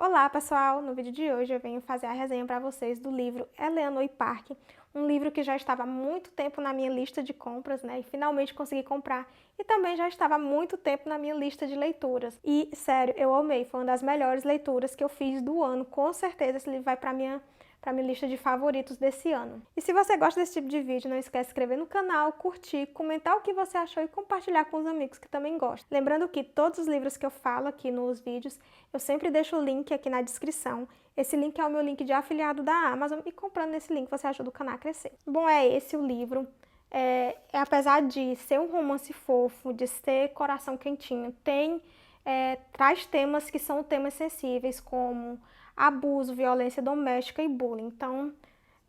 Olá pessoal, no vídeo de hoje eu venho fazer a resenha para vocês do livro Eleanor e Park, um livro que já estava há muito tempo na minha lista de compras, né, e finalmente consegui comprar, e também já estava há muito tempo na minha lista de leituras. E sério, eu amei, foi uma das melhores leituras que eu fiz do ano, com certeza esse livro vai para minha lista de favoritos desse ano. E se você gosta desse tipo de vídeo, não esquece de se inscrever no canal, curtir, comentar o que você achou e compartilhar com os amigos que também gostam. Lembrando que todos os livros que eu falo aqui nos vídeos, eu sempre deixo o link aqui na descrição. Esse link é o meu link de afiliado da Amazon e comprando nesse link você ajuda o canal a crescer. Bom, é esse o livro. Apesar de ser um romance fofo, de ser coração quentinho, traz temas que são temas sensíveis, como abuso, violência doméstica e bullying. Então,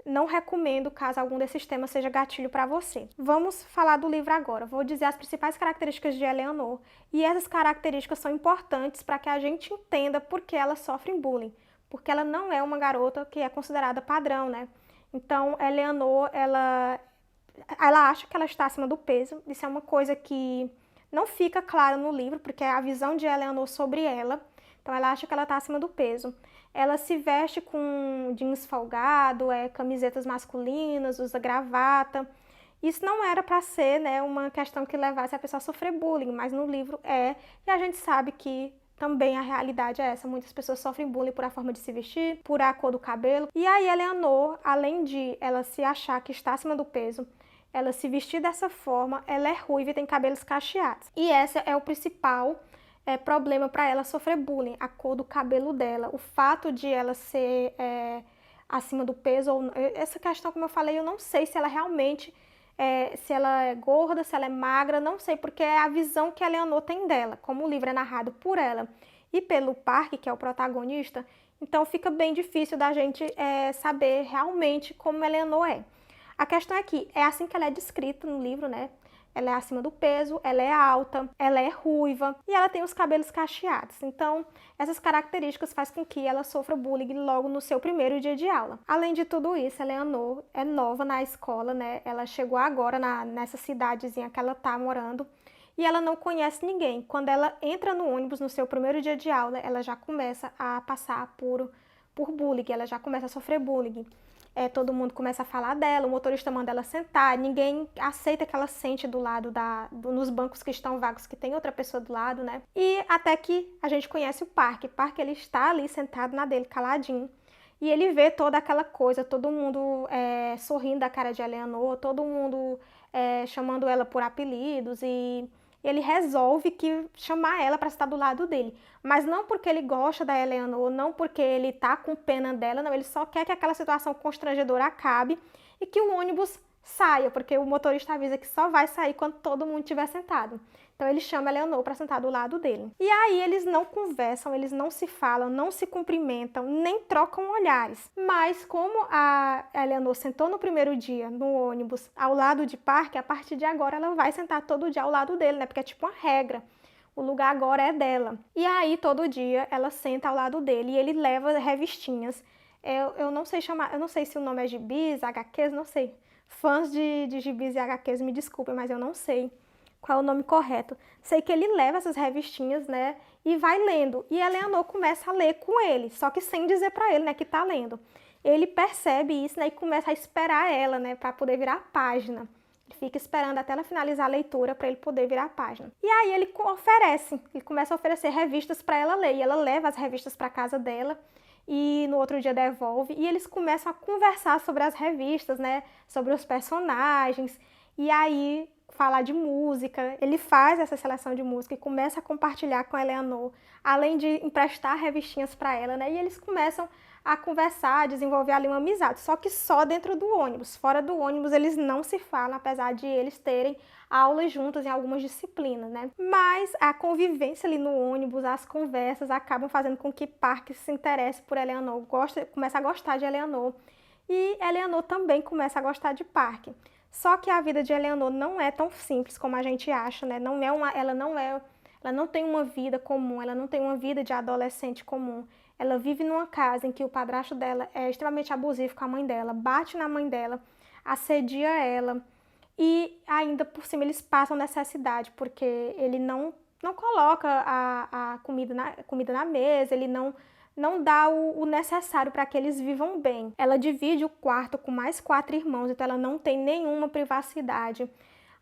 não recomendo caso algum desses temas seja gatilho para você. Vamos falar do livro agora. Vou dizer as principais características de Eleanor. E essas características são importantes para que a gente entenda por que ela sofre bullying. Porque ela não é uma garota que é considerada padrão, né? Então, Eleanor, ela acha que ela está acima do peso. Isso é uma coisa que não fica claro no livro, porque é a visão de Eleanor sobre ela. Então, ela acha que ela está acima do peso. Ela se veste com jeans folgado, camisetas masculinas, usa gravata. Isso não era para ser, né, uma questão que levasse a pessoa a sofrer bullying, mas no livro é. E a gente sabe que também a realidade é essa. Muitas pessoas sofrem bullying por a forma de se vestir, por a cor do cabelo. E aí, Eleanor, além de ela se achar que está acima do peso, ela se vestir dessa forma, ela é ruiva e tem cabelos cacheados. E esse é o principal problema para ela sofrer bullying, a cor do cabelo dela, o fato de ela ser acima do peso, ou essa questão, como eu falei, eu não sei se ela realmente, se ela é gorda, se ela é magra, não sei, porque é a visão que a Eleanor tem dela, como o livro é narrado por ela e pelo Park, que é o protagonista, então fica bem difícil da gente saber realmente como a Eleanor é. A questão é que é assim que ela é descrita no livro, né? Ela é acima do peso, ela é alta, ela é ruiva e ela tem os cabelos cacheados. Então, essas características fazem com que ela sofra bullying logo no seu primeiro dia de aula. Além de tudo isso, a Eleanor é nova na escola, né? Ela chegou agora nessa cidadezinha que ela tá morando e ela não conhece ninguém. Quando ela entra no ônibus no seu primeiro dia de aula, ela já começa a passar por bullying, ela já começa a sofrer bullying. Todo mundo começa a falar dela, o motorista manda ela sentar, ninguém aceita que ela sente do lado nos bancos que estão vagos, que tem outra pessoa do lado, né? E até que a gente conhece o Park. O Park, ele está ali sentado na dele, caladinho. E ele vê toda aquela coisa, todo mundo sorrindo da cara de Eleanor, todo mundo chamando ela por apelidos e ele resolve chamar ela para estar do lado dele. Mas não porque ele gosta da Eleanor, não porque ele tá com pena dela, não. Ele só quer que aquela situação constrangedora acabe e que o ônibus saia, porque o motorista avisa que só vai sair quando todo mundo estiver sentado. Então ele chama a Eleanor para sentar do lado dele. E aí eles não conversam, eles não se falam, não se cumprimentam, nem trocam olhares. Mas como a Eleanor sentou no primeiro dia no ônibus ao lado de Park, a partir de agora ela vai sentar todo dia ao lado dele, né? Porque é tipo uma regra. O lugar agora é dela. E aí todo dia ela senta ao lado dele e ele leva revistinhas. Eu não sei chamar, eu não sei se o nome é gibis, HQs, não sei. Fãs de gibis e HQs me desculpem, mas eu não sei qual é o nome correto. Sei que ele leva essas revistinhas, né, e vai lendo. E a Eleanor começa a ler com ele, só que sem dizer pra ele, né, que tá lendo. Ele percebe isso, né, e começa a esperar ela, né, pra poder virar a página. Ele fica esperando até ela finalizar a leitura para ele poder virar a página. E aí ele começa a oferecer revistas para ela ler. E ela leva as revistas para casa dela e no outro dia devolve. E eles começam a conversar sobre as revistas, né, sobre os personagens. E aí falar de música, ele faz essa seleção de música e começa a compartilhar com a Eleanor, além de emprestar revistinhas para ela, né? E eles começam a conversar, a desenvolver ali uma amizade, só que só dentro do ônibus. Fora do ônibus eles não se falam, apesar de eles terem aulas juntas em algumas disciplinas, né? Mas a convivência ali no ônibus, as conversas acabam fazendo com que Park se interesse por Eleanor, começa a gostar de Eleanor. E Eleanor também começa a gostar de Park. Só que a vida de Eleanor não é tão simples como a gente acha, né? Ela não tem uma vida comum, ela não tem uma vida de adolescente comum. Ela vive numa casa em que o padrasto dela é extremamente abusivo com a mãe dela, bate na mãe dela, assedia ela e ainda por cima eles passam necessidade, porque ele não coloca a comida na mesa, ele não não dá o necessário para que eles vivam bem. Ela divide o quarto com mais 4 irmãos, então ela não tem nenhuma privacidade.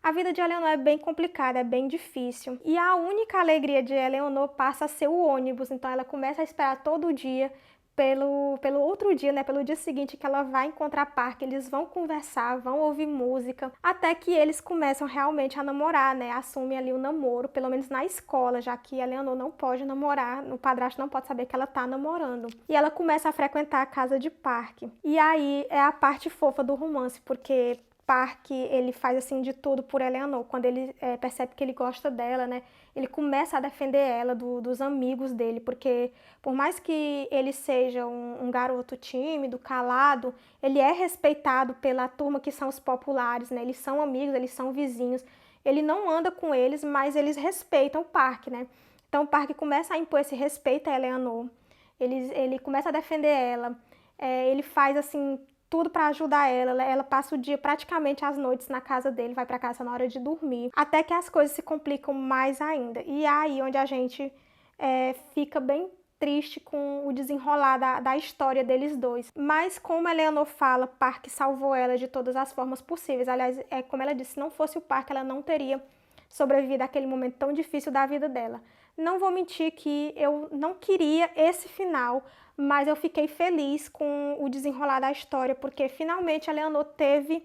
A vida de Eleanor é bem complicada, é bem difícil. E a única alegria de Eleanor passa a ser o ônibus, então ela começa a esperar todo dia pelo outro dia, né, pelo dia seguinte que ela vai encontrar Parker, eles vão conversar, vão ouvir música, até que eles começam realmente a namorar, né, assumem ali o namoro, pelo menos na escola, já que a Eleanor não pode namorar, o padrasto não pode saber que ela tá namorando. E ela começa a frequentar a casa de Parker. E aí é a parte fofa do romance, porque Parker, ele faz assim de tudo por Eleanor. Quando ele percebe que ele gosta dela, né, ele começa a defender ela dos amigos dele, porque por mais que ele seja um garoto tímido, calado, ele é respeitado pela turma que são os populares, né, eles são amigos, eles são vizinhos, ele não anda com eles, mas eles respeitam o Parker, né. Então o Parker começa a impor esse respeito a Eleanor, ele começa a defender ela, ele faz assim tudo para ajudar ela passa o dia, praticamente as noites na casa dele, vai para casa na hora de dormir, até que as coisas se complicam mais ainda. E é aí onde a gente fica bem triste com o desenrolar da história deles dois. Mas como a Eleanor fala, Parker salvou ela de todas as formas possíveis. Aliás, como ela disse, se não fosse o Parker, ela não teria sobrevivido àquele momento tão difícil da vida dela. Não vou mentir que eu não queria esse final, mas eu fiquei feliz com o desenrolar da história, porque finalmente a Eleanor teve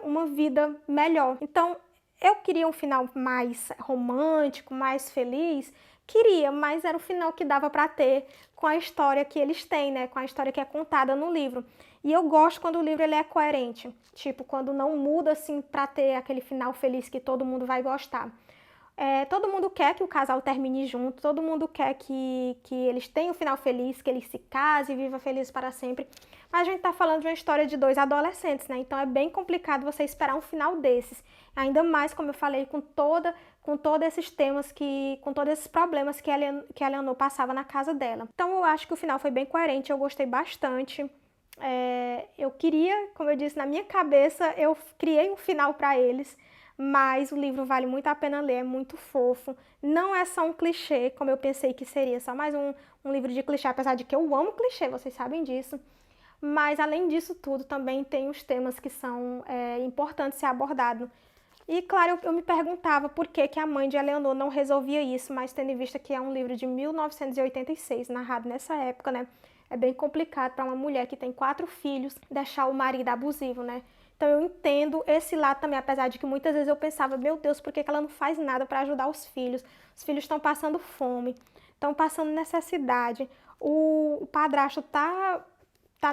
uma vida melhor. Então, eu queria um final mais romântico, mais feliz, queria, mas era o final que dava para ter com a história que eles têm, né? Com a história que é contada no livro. E eu gosto quando o livro ele é coerente, tipo, quando não muda assim para ter aquele final feliz que todo mundo vai gostar. Todo mundo quer que o casal termine junto, todo mundo quer que eles tenham um final feliz, que eles se casem e vivam felizes para sempre. Mas a gente tá falando de uma história de 2 adolescentes, né? Então é bem complicado você esperar um final desses. Ainda mais, como eu falei, com todos esses temas, com todos esses problemas que a Eleanor passava na casa dela. Então eu acho que o final foi bem coerente, eu gostei bastante. Eu queria, como eu disse, na minha cabeça, eu criei um final para eles. Mas o livro vale muito a pena ler, é muito fofo. Não é só um clichê, como eu pensei que seria, só mais um livro de clichê, apesar de que eu amo clichê, vocês sabem disso. Mas, além disso tudo, também tem os temas que são importantes ser abordados. E, claro, eu me perguntava por que a mãe de Eleanor não resolvia isso, mas tendo em vista que é um livro de 1986, narrado nessa época, né? É bem complicado para uma mulher que tem 4 filhos deixar o marido abusivo, né? Então eu entendo esse lado também, apesar de que muitas vezes eu pensava, meu Deus, por que ela não faz nada para ajudar os filhos? Os filhos estão passando fome, estão passando necessidade. O padrasto tá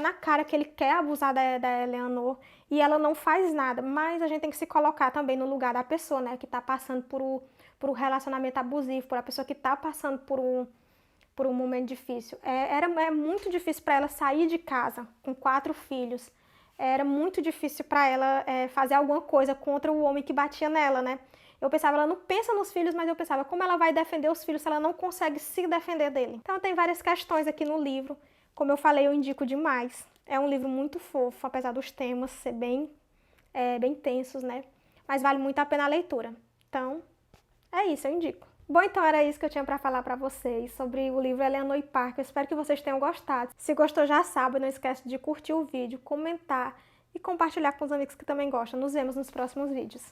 na cara que ele quer abusar da Eleanor e ela não faz nada. Mas a gente tem que se colocar também no lugar da pessoa, né, que tá passando por um relacionamento abusivo, por a pessoa que tá passando por um momento difícil. É muito difícil para ela sair de casa com 4 filhos. Era muito difícil para ela fazer alguma coisa contra o homem que batia nela, né? Eu pensava, ela não pensa nos filhos, mas eu pensava, como ela vai defender os filhos se ela não consegue se defender dele? Então tem várias questões aqui no livro. Como eu falei, eu indico demais. É um livro muito fofo, apesar dos temas ser bem tensos, né? Mas vale muito a pena a leitura. Então, é isso, eu indico. Bom, então era isso que eu tinha para falar para vocês sobre o livro Eleanor e Parker. Eu espero que vocês tenham gostado. Se gostou, já sabe, não esquece de curtir o vídeo, comentar e compartilhar com os amigos que também gostam. Nos vemos nos próximos vídeos.